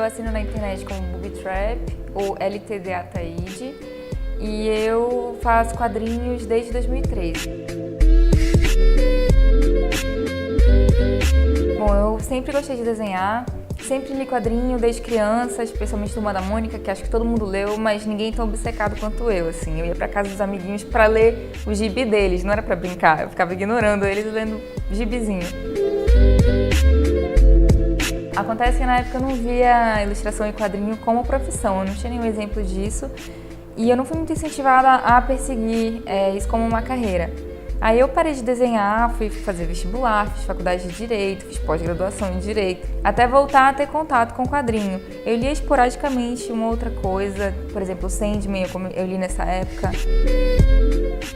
assino na internet como Booby Trap ou LTDA Taíde e eu faço quadrinhos desde 2013. Bom, eu sempre gostei de desenhar, sempre li quadrinho desde criança, especialmente Turma da Mônica, que acho que todo mundo leu, mas ninguém tão obcecado quanto eu, assim. Eu ia pra casa dos amiguinhos pra ler o gibi deles, não era pra brincar, eu ficava ignorando eles e lendo gibizinho. Acontece que na época eu não via ilustração e quadrinho como profissão, eu não tinha nenhum exemplo disso e eu não fui muito incentivada a perseguir isso como uma carreira. Aí eu parei de desenhar, fui fazer vestibular, fiz faculdade de Direito, fiz pós-graduação em Direito, até voltar a ter contato com o quadrinho. Eu lia esporadicamente uma outra coisa, por exemplo, o Sandman, eu li nessa época.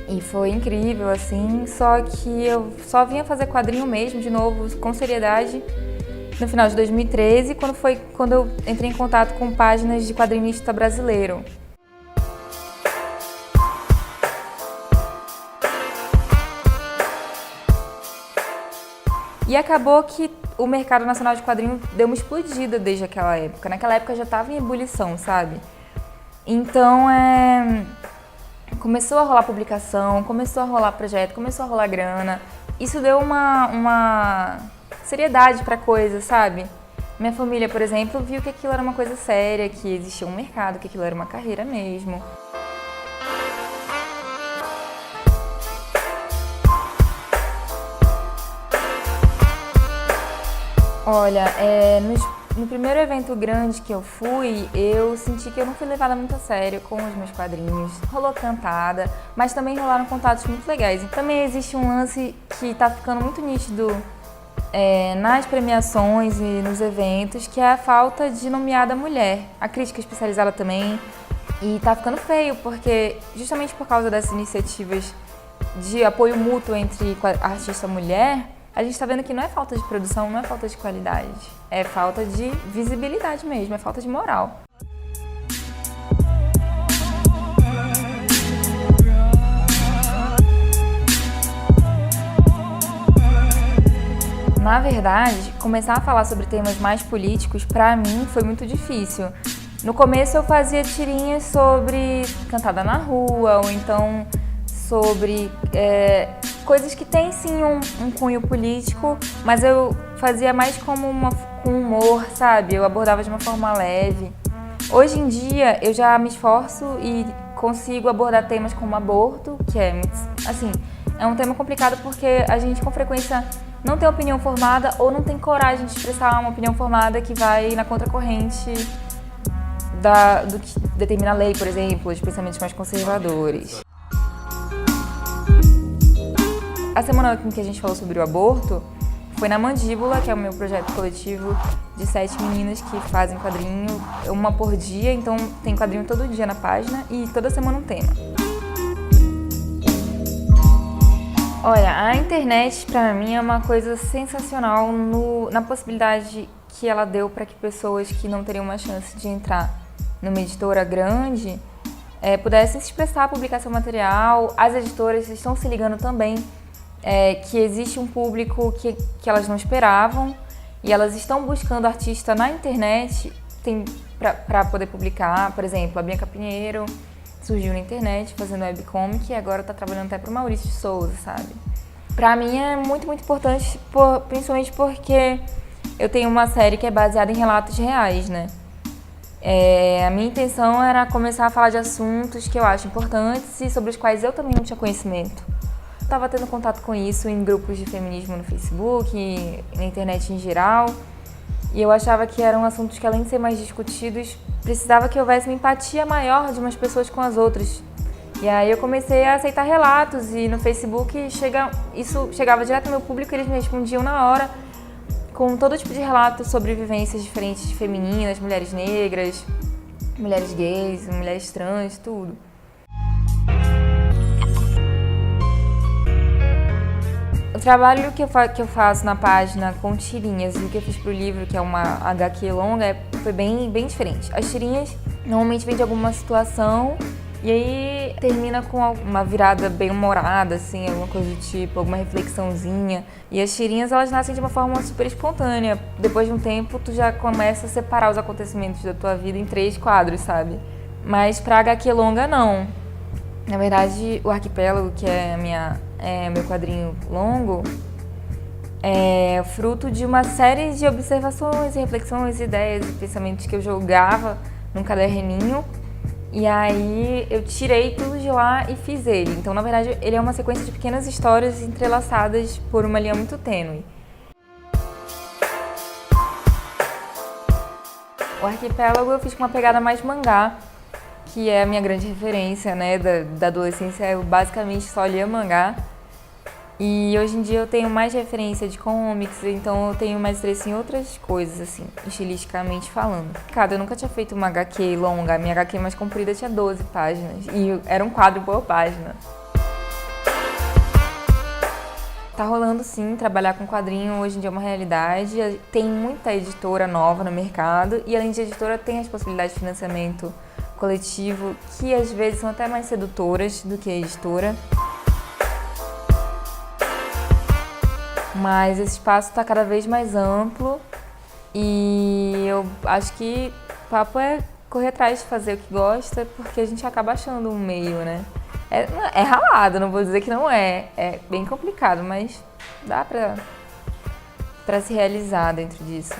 E foi incrível, assim, só que eu só vinha fazer quadrinho mesmo, de novo, com seriedade, no final de 2013, quando eu entrei em contato com páginas de quadrinista brasileiro. E acabou que o mercado nacional de quadrinho deu uma explodida desde aquela época. Naquela época já estava em ebulição, sabe? Então, começou a rolar publicação, começou a rolar projeto, começou a rolar grana. Isso deu uma seriedade pra coisa, sabe? Minha família, por exemplo, viu que aquilo era uma coisa séria, que existia um mercado, que aquilo era uma carreira mesmo. Olha, no primeiro evento grande que eu fui, eu senti que eu não fui levada muito a sério com os meus quadrinhos. Rolou cantada, mas também rolaram contatos muito legais. E também existe um lance que tá ficando muito nítido nas premiações e nos eventos, que é a falta de nomeada mulher. A crítica especializada também. E tá ficando feio, porque justamente por causa dessas iniciativas de apoio mútuo entre artista e mulher, a gente tá vendo que não é falta de produção, não é falta de qualidade. É falta de visibilidade mesmo, é falta de moral. Na verdade, começar a falar sobre temas mais políticos, pra mim, foi muito difícil. No começo eu fazia tirinhas sobre cantada na rua, ou então sobre coisas que têm sim um cunho político, mas eu fazia mais como com humor, sabe? Eu abordava de uma forma leve. Hoje em dia eu já me esforço e consigo abordar temas como aborto, que é um tema complicado porque a gente com frequência não tem opinião formada ou não tem coragem de expressar uma opinião formada que vai na contracorrente do que determina a lei, por exemplo, de pensamentos mais conservadores. A semana em que a gente falou sobre o aborto foi na Mandíbula, que é o meu projeto coletivo de 7 meninas que fazem quadrinho, uma por dia, então tem quadrinho todo dia na página e toda semana um tema. Olha, a internet pra mim é uma coisa sensacional na possibilidade que ela deu para que pessoas que não teriam uma chance de entrar numa editora grande pudessem se expressar, publicação material. As editoras estão se ligando também que existe um público que elas não esperavam e elas estão buscando artista na internet para poder publicar. Por exemplo, a Bianca Pinheiro surgiu na internet fazendo webcomic e agora está trabalhando até para o Maurício de Souza, sabe? Para mim é muito, muito importante, principalmente porque eu tenho uma série que é baseada em relatos reais, né? A minha intenção era começar a falar de assuntos que eu acho importantes e sobre os quais eu também não tinha conhecimento. Eu estava tendo contato com isso em grupos de feminismo no Facebook, na internet em geral, e eu achava que eram assuntos que, além de ser mais discutidos, precisava que houvesse uma empatia maior de umas pessoas com as outras. E aí eu comecei a aceitar relatos e no Facebook isso chegava direto ao meu público e eles me respondiam na hora com todo tipo de relatos sobre vivências diferentes de femininas, mulheres negras, mulheres gays, mulheres trans, tudo. O trabalho que eu faço na página com tirinhas e o que eu fiz pro livro, que é uma HQ longa, foi bem diferente. As tirinhas normalmente vêm de alguma situação E aí termina com uma virada bem humorada, assim, alguma coisa do tipo, alguma reflexãozinha. E as tirinhas, elas nascem de uma forma super espontânea. Depois de um tempo, tu já começa a separar os acontecimentos da tua vida em 3 quadros, sabe? Mas pra HQ longa, não. Na verdade, o Arquipélago, que é meu quadrinho longo, é fruto de uma série de observações, reflexões, ideias e pensamentos que eu jogava num caderninho. E aí eu tirei tudo de lá e fiz ele. Então, na verdade, ele é uma sequência de pequenas histórias entrelaçadas por uma linha muito tênue. O Arquipélago eu fiz com uma pegada mais mangá, que é a minha grande referência, né, da adolescência. Eu basicamente só lia mangá. E hoje em dia eu tenho mais referência de comics, então eu tenho mais interesse em outras coisas, assim, estilisticamente falando. Cara, eu nunca tinha feito uma HQ longa, a minha HQ mais comprida tinha 12 páginas, e era um quadro por página. Tá rolando sim, trabalhar com quadrinho hoje em dia é uma realidade, tem muita editora nova no mercado, e além de editora tem as possibilidades de financiamento coletivo, que às vezes são até mais sedutoras do que a editora. Mas esse espaço está cada vez mais amplo e eu acho que o papo é correr atrás de fazer o que gosta, porque a gente acaba achando um meio, né? É ralado, não vou dizer que não é. É bem complicado, mas dá pra se realizar dentro disso.